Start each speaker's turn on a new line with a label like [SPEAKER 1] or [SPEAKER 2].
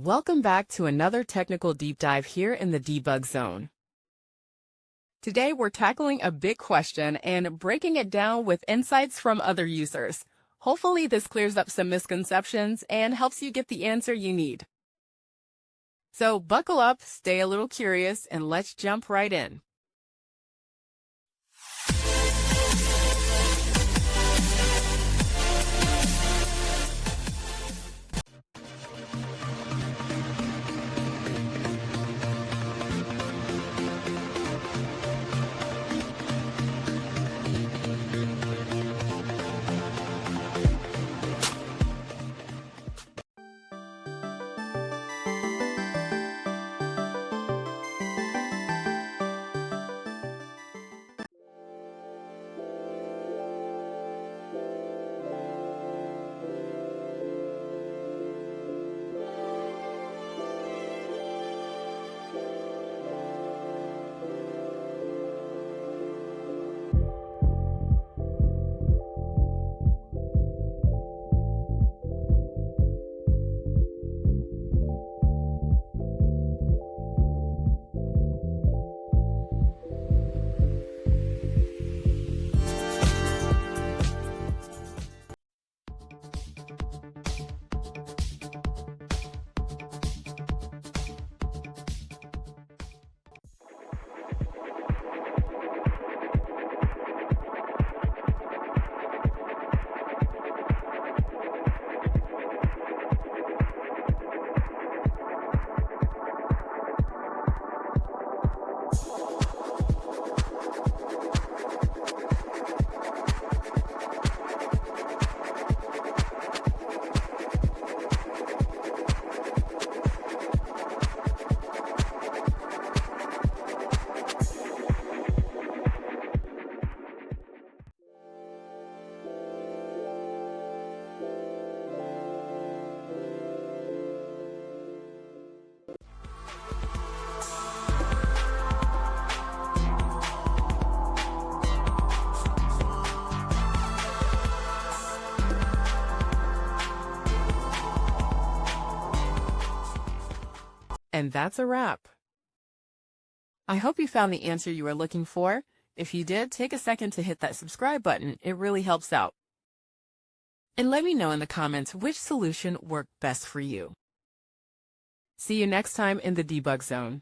[SPEAKER 1] Welcome back to another technical deep dive here in the debug zone. Today we're tackling a big question and breaking it down with insights from other users. Hopefully this clears up some misconceptions and helps you get the answer you need. So buckle up, stay a little curious, and let's jump right in. And that's a wrap. I hope you found the answer you were looking for. If you did, take a second to hit that subscribe button. It really helps out. And let me know in the comments which solution worked best for you. See you next time in the debug zone.